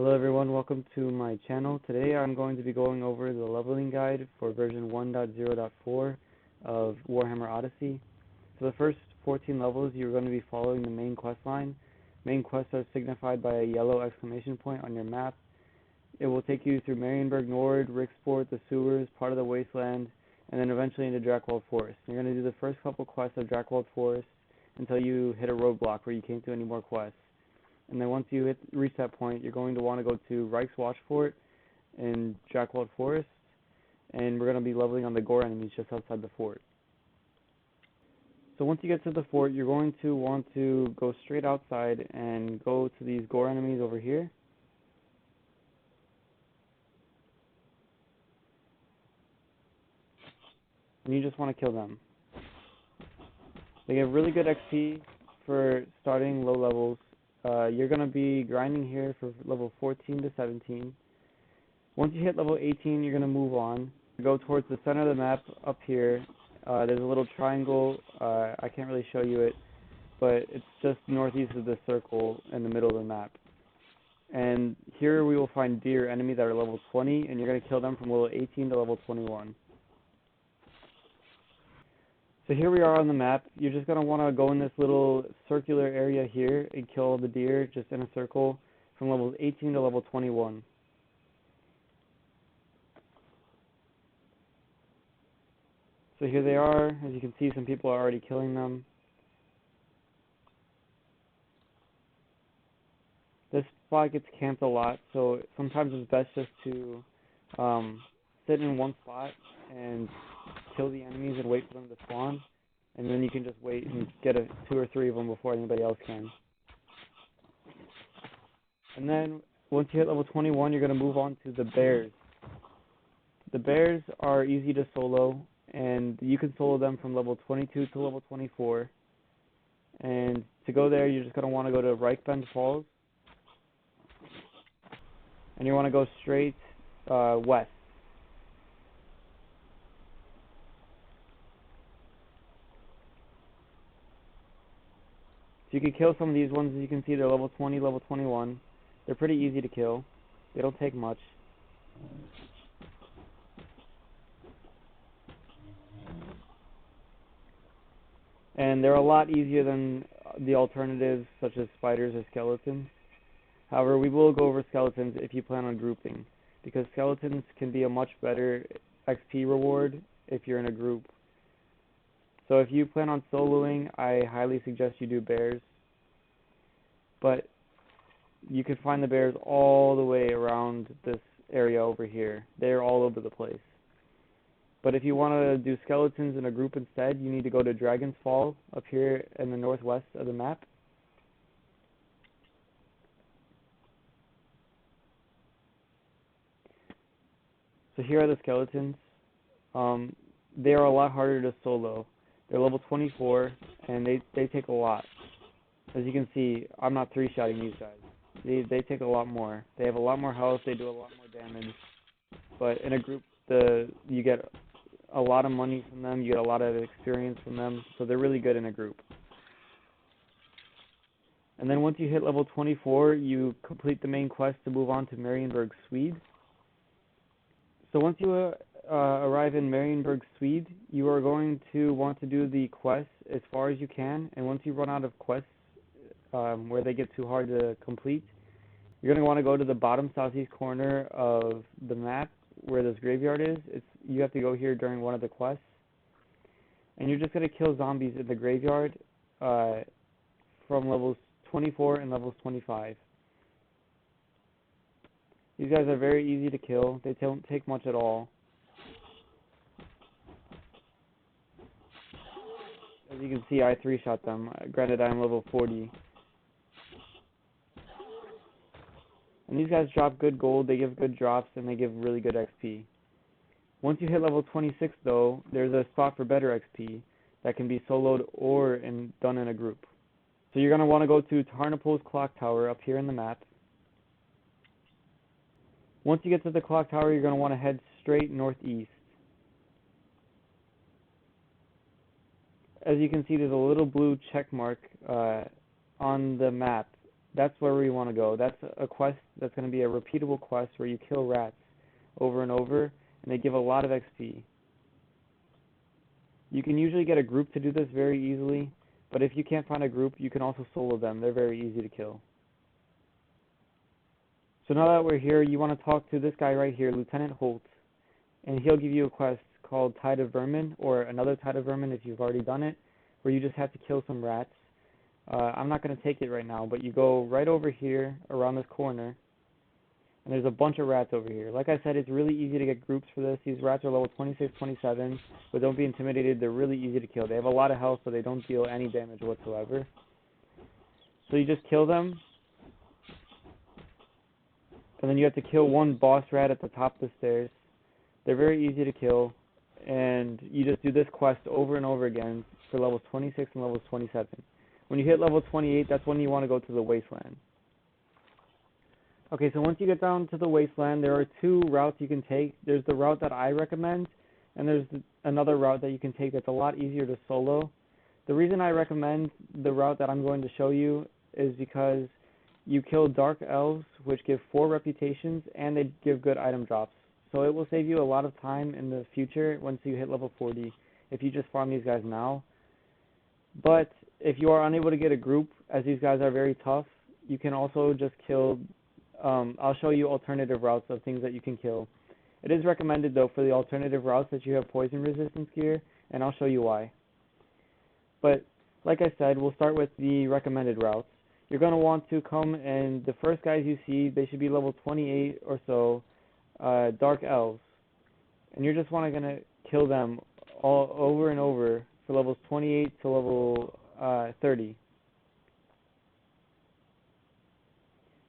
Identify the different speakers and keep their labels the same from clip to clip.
Speaker 1: Hello everyone, welcome to my channel. Today I'm going to be going over the leveling guide for version 1.0.4 of Warhammer Odyssey. For the first 14 levels you're going to be following the main quest line. Main quests are signified by a yellow exclamation point on your map. It will take you through Marienburg Nord, Riksport, the sewers, part of the Wasteland, and then eventually into Drakewald Forest. You're going to do the first couple quests of Drakewald Forest until you hit a roadblock where you can't do any more quests. And then once you reach that point, you're going to want to go to Reich's Watchfort in Drakewald Forest, and we're going to be leveling on the Gor Enemies just outside the fort. So once you get to the fort, you're going to want to go straight outside and go to these Gor Enemies over here. And you just want to kill them. They give really good XP for starting low levels. You're going to be grinding here for level 14 to 17. Once you hit level 18, you're going to move on. Go towards the center of the map up here. There's a little triangle. I can't really show you it, but it's just northeast of the circle in the middle of the map. And here we will find deer enemies that are level 20, and you're going to kill them from level 18 to level 21. So here we are on the map. You're just going to want to go in this little circular area here and kill the deer just in a circle from levels 18 to level 21. So here they are. As you can see, some people are already killing them. This spot gets camped a lot, so sometimes it's best just to sit in one spot and kill the enemies and wait for them to spawn, and then you can just wait and get 2 or 3 of them before anybody else can. And then once you hit level 21, you're going to move on to the bears. The bears are easy to solo, and you can solo them from level 22 to level 24. And to go there, you're just going to want to go to Reichbend Falls, and you want to go straight west. So you can kill some of these ones. As you can see, they're level 20, level 21. They're pretty easy to kill. They don't take much. And they're a lot easier than the alternatives, such as spiders or skeletons. However, we will go over skeletons if you plan on grouping, because skeletons can be a much better XP reward if you're in a group. So if you plan on soloing, I highly suggest you do bears. But you can find the bears all the way around this area over here. They're all over the place. But if you want to do skeletons in a group instead, you need to go to Dragon's Fall up here in the northwest of the map. So here are the skeletons. They are a lot harder to solo. They're level 24, and they take a lot. As you can see, I'm not 3-shotting these guys. They take a lot more. They have a lot more health, they do a lot more damage. But in a group, you get a lot of money from them, you get a lot of experience from them, so they're really good in a group. And then once you hit level 24, you complete the main quest to move on to Marienburg, Swede. So once you arrive in Marienburg, Swede, you are going to want to do the quests as far as you can, and once you run out of quests where they get too hard to complete, you're going to want to go to the bottom southeast corner of the map where this graveyard is. You have to go here during one of the quests, and you're just going to kill zombies in the graveyard from levels 24 and levels 25. These guys are very easy to kill. They don't take much at all. As you can see, I 3-shot them. Granted, I'm level 40. And these guys drop good gold, they give good drops, and they give really good XP. Once you hit level 26, though, there's a spot for better XP that can be soloed or done in a group. So you're going to want to go to Tarnopol's Clock Tower up here in the map. Once you get to the clock tower, you're going to want to head straight northeast. As you can see, there's a little blue check mark on the map That's where we want to go. That's a quest that's going to be a repeatable quest where you kill rats over and over, and they give a lot of XP. You can usually get a group to do this very easily, but if you can't find a group, you can also solo them. They're very easy to kill. So now that we're here, you want to talk to this guy right here, Lieutenant Holt, and he'll give you a quest called Tide of Vermin, or another Tide of Vermin if you've already done it, where you just have to kill some rats. I'm not going to take it right now, but you go right over here around this corner, and there's a bunch of rats over here. Like I said, it's really easy to get groups for this. These rats are level 26, 27, but don't be intimidated. They're really easy to kill. They have a lot of health, but they don't deal any damage whatsoever. So you just kill them, and then you have to kill one boss rat at the top of the stairs. They're very easy to kill, and you just do this quest over and over again for levels 26 and levels 27. When you hit level 28, that's when you want to go to the Wasteland. Okay, so once you get down to the Wasteland, there are two routes you can take. There's the route that I recommend, and there's another route that you can take that's a lot easier to solo. The reason I recommend the route that I'm going to show you is because you kill Dark Elves, which give 4 reputations, and they give good item drops. So it will save you a lot of time in the future once you hit level 40 if you just farm these guys now. But if you are unable to get a group, as these guys are very tough, you can also just kill. I'll show you alternative routes of things that you can kill. It is recommended, though, for the alternative routes that you have poison resistance gear, and I'll show you why. But like I said, we'll start with the recommended routes. You're going to want to come, and the first guys you see, they should be level 28 or so, Dark Elves. And you're just going to kill them all over and over for levels 28 to level 30.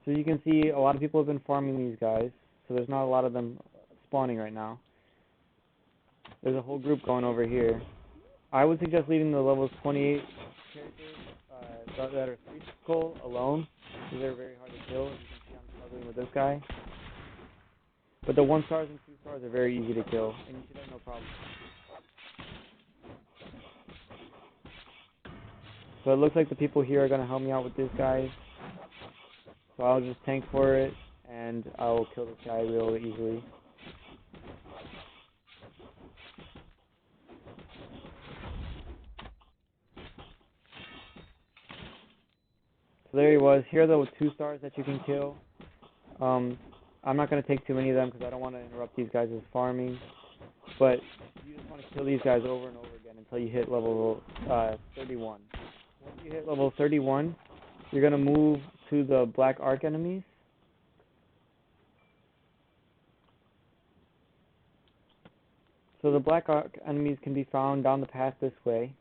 Speaker 1: So you can see a lot of people have been farming these guys, so there's not a lot of them spawning right now. There's a whole group going over here. I would suggest leaving the levels 28 characters that are 3 skull alone, because they're very hard to kill. As you can see, I'm struggling with this guy. But the 1 stars and 2 stars are very easy to kill, and you should have no problem. So it looks like the people here are going to help me out with this guy. So I'll just tank for it, and I'll kill this guy real easily. So there he was. Here are the 2 stars that you can kill. I'm not going to take too many of them because I don't want to interrupt these guys' farming. But you just want to kill these guys over and over again until you hit level 31. Once you hit level 31, you're going to move to the Black Ark enemies. So the Black Ark enemies can be found down the path this way,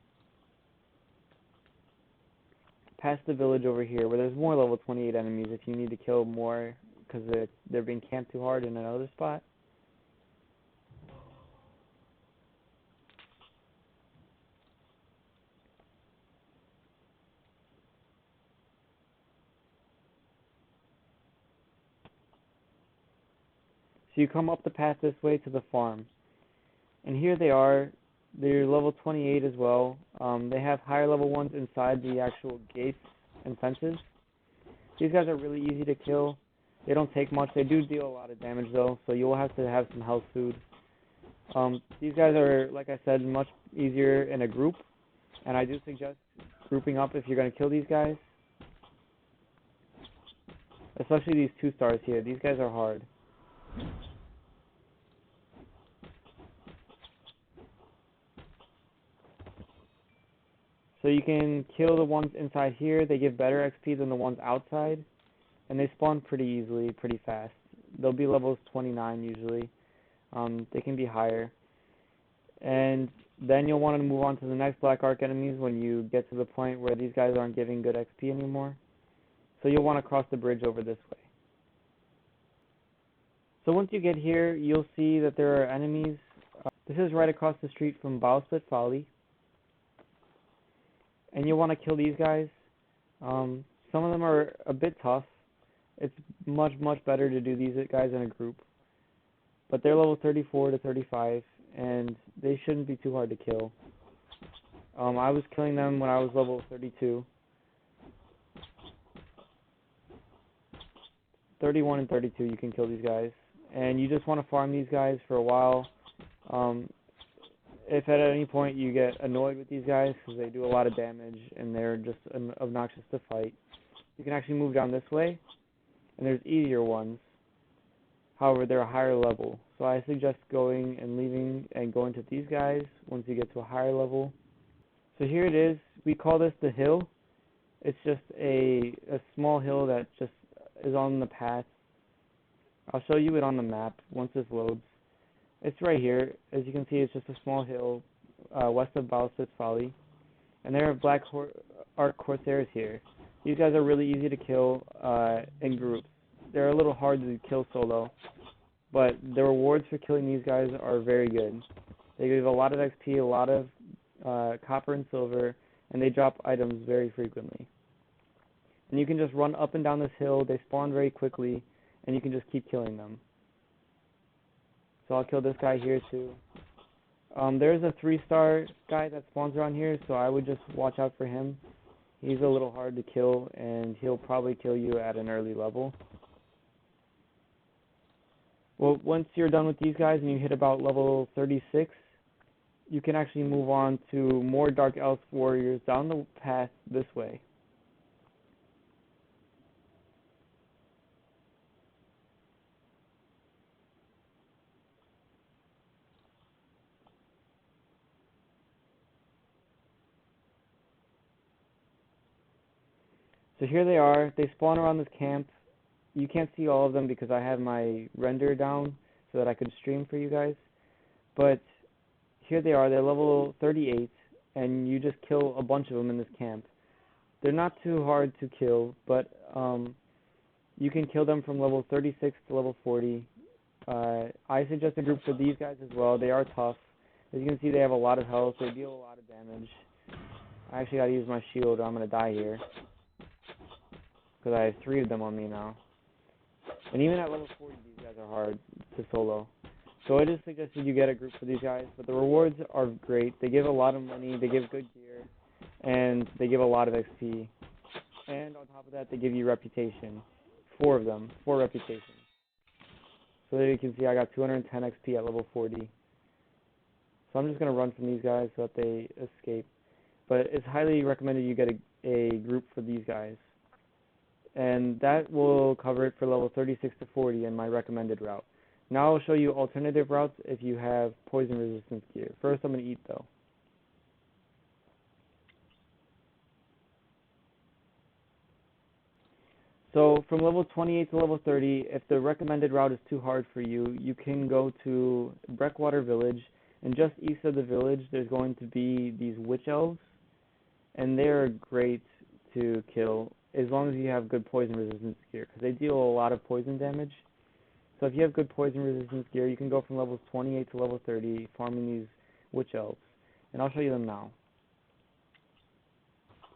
Speaker 1: past the village over here, where there's more level 28 enemies if you need to kill more because they're being camped too hard in another spot. So you come up the path this way to the farm. And here they are. They're level 28 as well. They have higher level ones inside the actual gates and fences. These guys are really easy to kill. They don't take much. They do deal a lot of damage though, so you'll have to have some health food. These guys are, like I said, much easier in a group, and I do suggest grouping up if you're going to kill these guys. Especially these 2 stars here. These guys are hard. So you can kill the ones inside here. They give better XP than the ones outside, and they spawn pretty easily, pretty fast. They'll be levels 29 usually. They can be higher. And then you'll want to move on to the next Black Ark enemies when you get to the point where these guys aren't giving good XP anymore. So you'll want to cross the bridge over this way. So once you get here, you'll see that there are enemies. This is right across the street from Bowsplit Folly. And you'll want to kill these guys. Some of them are a bit tough. It's much better to do these guys in a group. But they're level 34 to 35, and they shouldn't be too hard to kill. I was killing them when I was level 32. 31 and 32, you can kill these guys. And you just want to farm these guys for a while. If at any point you get annoyed with these guys because they do a lot of damage and they're just obnoxious to fight, you can actually move down this way, and there's easier ones. However, they're a higher level. So I suggest going and leaving and going to these guys once you get to a higher level. So here it is. We call this the hill. It's just a small hill that just is on the path. I'll show you it on the map once this loads. It's right here. As you can see, it's just a small hill west of Balsas Folly. And there are Black Ark Corsairs here. These guys are really easy to kill in groups. They're a little hard to kill solo, but the rewards for killing these guys are very good. They give a lot of XP, a lot of copper and silver, and they drop items very frequently. And you can just run up and down this hill. They spawn very quickly, and you can just keep killing them. So I'll kill this guy here too. There's a 3-star guy that spawns around here, so I would just watch out for him. He's a little hard to kill, and he'll probably kill you at an early level. Well, once you're done with these guys and you hit about level 36, you can actually move on to more Dark Elves warriors down the path this way. So here they are. They spawn around this camp. You can't see all of them because I have my render down so that I could stream for you guys. But here they are. They're level 38, and you just kill a bunch of them in this camp. They're not too hard to kill, but you can kill them from level 36 to level 40. I suggest a group for these guys as well. They are tough. As you can see, they have a lot of health. They deal a lot of damage. I actually got to use my shield or I'm going to die here, because I have 3 of them on me now. And even at level 40, these guys are hard to solo. So it is suggested you get a group for these guys, but the rewards are great. They give a lot of money, they give good gear, and they give a lot of XP. And on top of that, they give you reputation. 4 of them, 4 reputations. So there you can see I got 210 XP at level 40. So I'm just going to run from these guys so that they escape. But it's highly recommended you get a group for these guys. And that will cover it for level 36 to 40 in my recommended route. Now I'll show you alternative routes if you have poison resistance gear. First I'm going to eat though. So from level 28 to level 30, if the recommended route is too hard for you, you can go to Breckwater Village, and just east of the village there's going to be these Witch Elves, and they're great to kill as long as you have good poison resistance gear, because they deal a lot of poison damage. So if you have good poison resistance gear, you can go from levels 28 to level 30 farming these Witch Elves, and I'll show you them now.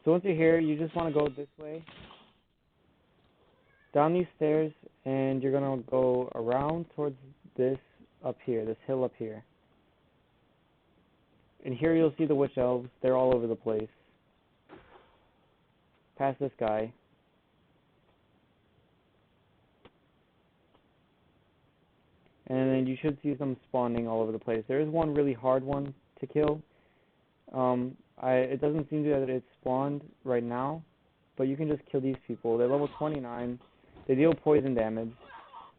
Speaker 1: So once you're here, you just want to go this way, down these stairs, and you're going to go around towards this up here, this hill up here. And here you'll see the Witch Elves. They're all over the place. Past this guy. And then you should see them spawning all over the place. There is one really hard one to kill. It doesn't seem that it's spawned right now, but you can just kill these people. They're level 29. They deal poison damage.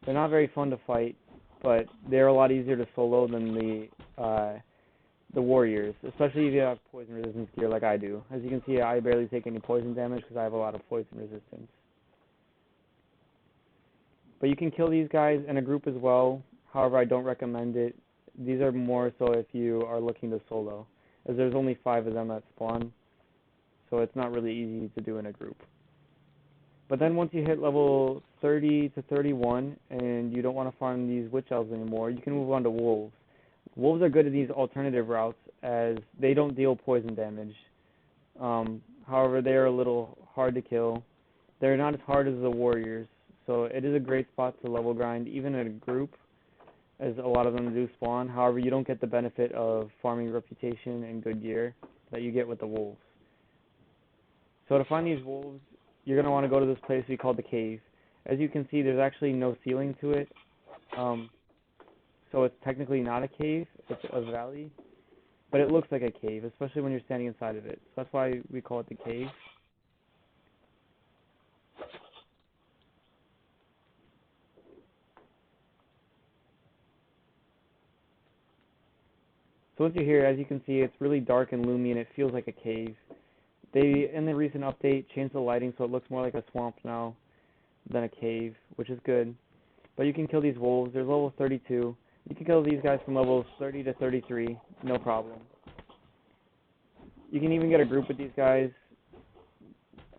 Speaker 1: They're not very fun to fight, but they're a lot easier to solo than the warriors, especially if you have poison resistance gear like I do. As you can see, I barely take any poison damage because I have a lot of poison resistance. But you can kill these guys in a group as well. However, I don't recommend it. These are more so if you are looking to solo, as there's only 5 of them that spawn, so it's not really easy to do in a group. But then once you hit level 30 to 31 and you don't want to farm these Witch Elves anymore, you can move on to Wolves. Wolves are good at these alternative routes as they don't deal poison damage. However, they are a little hard to kill. They're not as hard as the warriors, so it is a great spot to level grind, even in a group, as a lot of them do spawn. However, you don't get the benefit of farming reputation and good gear that you get with the wolves. So to find these wolves, you're going to want to go to this place we call the cave. As you can see, there's actually no ceiling to it, so it's technically not a cave, it's a valley, but it looks like a cave, especially when you're standing inside of it. So that's why we call it the cave. So once you're here, as you can see, it's really dark and gloomy, and it feels like a cave. They, in the recent update, changed the lighting so it looks more like a swamp now than a cave, which is good. But you can kill these wolves. There's level 32. You can kill these guys from levels 30 to 33, no problem. You can even get a group with these guys,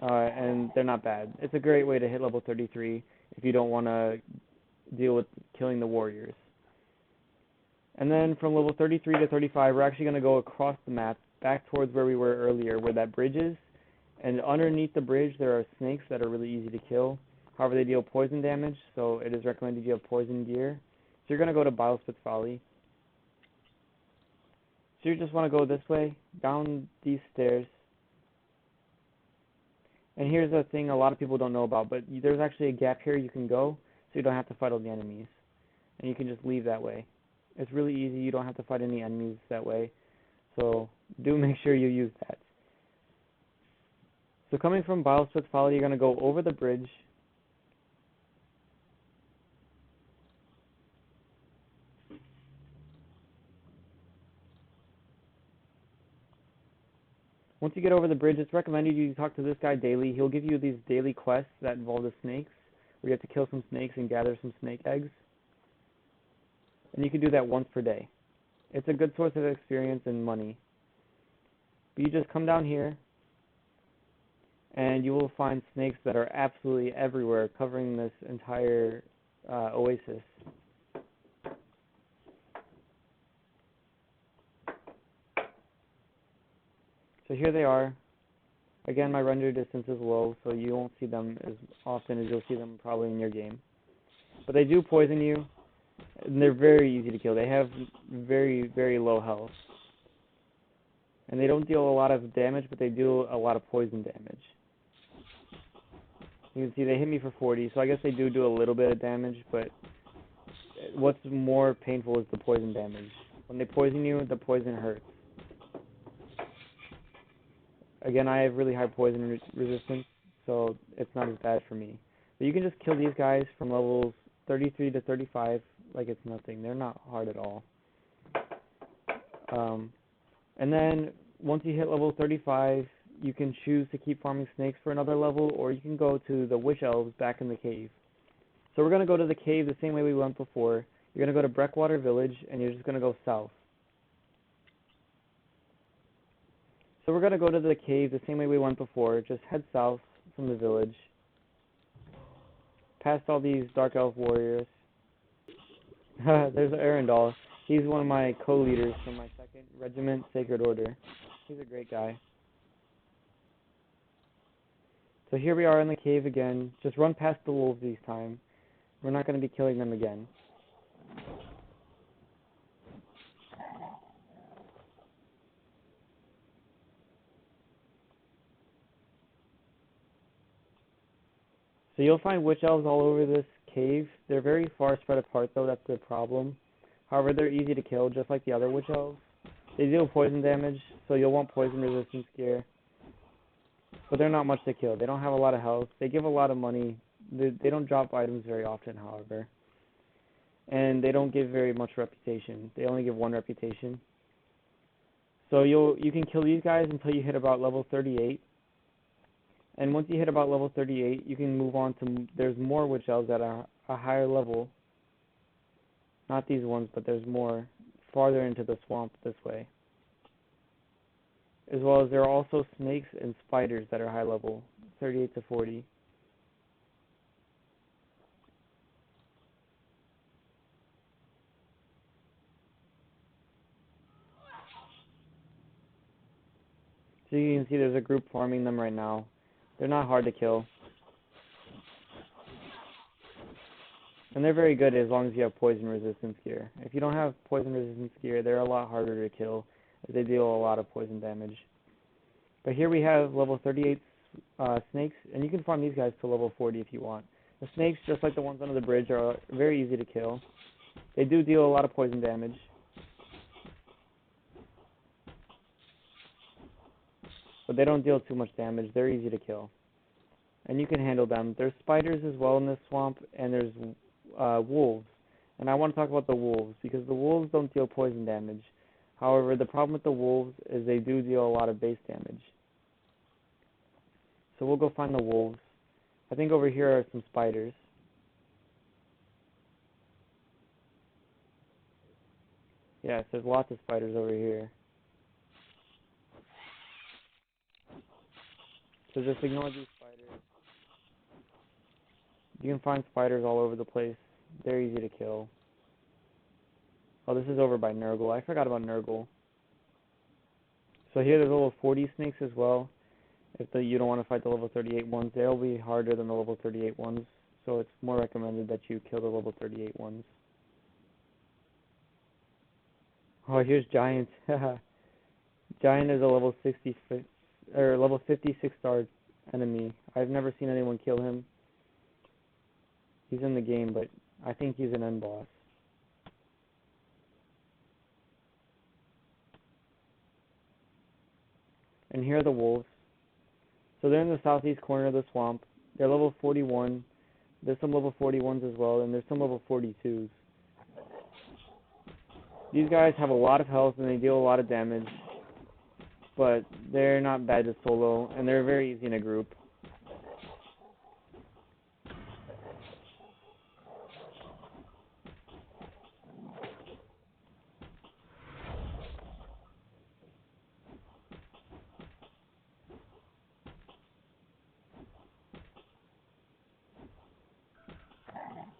Speaker 1: and they're not bad. It's a great way to hit level 33 if you don't want to deal with killing the warriors. And then from level 33 to 35, we're actually going to go across the map, back towards where we were earlier, where that bridge is. And underneath the bridge, there are snakes that are really easy to kill. However, they deal poison damage, so it is recommended you have poison gear. So you're going to go to Bilespit's Folly. So you just want to go this way, down these stairs. And here's the thing a lot of people don't know about, but there's actually a gap here you can go, so you don't have to fight all the enemies. And you can just leave that way. It's really easy, you don't have to fight any enemies that way. So do make sure you use that. So coming from Bilespit's Folly, you're going to go over the bridge. Once you get over the bridge, it's recommended you talk to this guy daily. He'll give you these daily quests that involve the snakes, where you have to kill some snakes and gather some snake eggs. And you can do that once per day. It's a good source of experience and money. But you just come down here, and you will find snakes that are absolutely everywhere, covering this entire oasis. So here they are. Again, my render distance is low, so you won't see them as often as you'll see them probably in your game. But they do poison you, and they're very easy to kill. They have very, very low health. And they don't deal a lot of damage, but they do a lot of poison damage. You can see they hit me for 40, so I guess they do a little bit of damage, but what's more painful is the poison damage. When they poison you, the poison hurts. Again, I have really high poison resistance, so it's not as bad for me. But you can just kill these guys from levels 33 to 35 like it's nothing. They're not hard at all. And then once you hit level 35, you can choose to keep farming snakes for another level, or you can go to the Witch Elves back in the cave. So we're going to go to the cave the same way we went before. You're going to go to Breakwater Village, and you're just going to go south. So we're going to go to the cave the same way we went before. Just head south from the village, past all these Dark Elf warriors. There's Arundel. He's one of my co-leaders from my 2nd Regiment Sacred Order. He's a great guy. So here we are in the cave again. Just run past the wolves this time. We're not going to be killing them again. So you'll find Witch Elves all over this cave. They're very far spread apart though, that's the problem. However, they're easy to kill, just like the other Witch Elves. They deal poison damage, so you'll want poison resistance gear. But they're not much to kill. They don't have a lot of health. They give a lot of money. They don't drop items very often, however. And they don't give very much reputation. They only give 1 reputation. So you can kill these guys until you hit about level 38. And once you hit about level 38, you can move on to, there's more Witch Elves at a higher level. Not these ones, but there's more farther into the swamp this way. As well as there are also snakes and spiders that are high level, 38 to 40. So you can see there's a group farming them right now. They're not hard to kill. And they're very good as long as you have poison resistance gear. If you don't have poison resistance gear, they're a lot harder to kill, as they deal a lot of poison damage. But here we have level 38 snakes, and you can farm these guys to level 40 if you want. The snakes, just like the ones under the bridge, are very easy to kill. They do deal a lot of poison damage. But they don't deal too much damage. They're easy to kill. And you can handle them. There's spiders as well in this swamp, and there's wolves. And I want to talk about the wolves, because the wolves don't deal poison damage. However, the problem with the wolves is they do deal a lot of base damage. So we'll go find the wolves. I think over here are some spiders. Yes, there's lots of spiders over here. So just ignore these spiders. You can find spiders all over the place. They're easy to kill. Oh, this is over by Nurgle. I forgot about Nurgle. So here there's level 40 snakes as well. If you don't want to fight the level 38 ones, they'll be harder than the level 38 ones. So it's more recommended that you kill the level 38 ones. Oh, here's Giant. Giant is a level 56 star enemy. I've never seen anyone kill him. He's in the game, but I think he's an end boss. And here are the wolves. So they're in the southeast corner of the swamp. They're level 41. There's some level 41s as well, and there's some level 42s. These guys have a lot of health and they deal a lot of damage, but they're not bad to solo, and they're very easy in a group.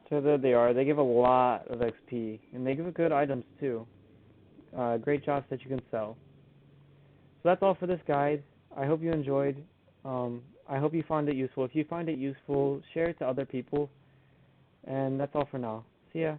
Speaker 1: So there they are. They give a lot of XP, and they give good items too. Great jobs that you can sell. So that's all for this guide. I hope you enjoyed. I hope you found it useful. If you find it useful, share it to other people. And that's all for now. See ya.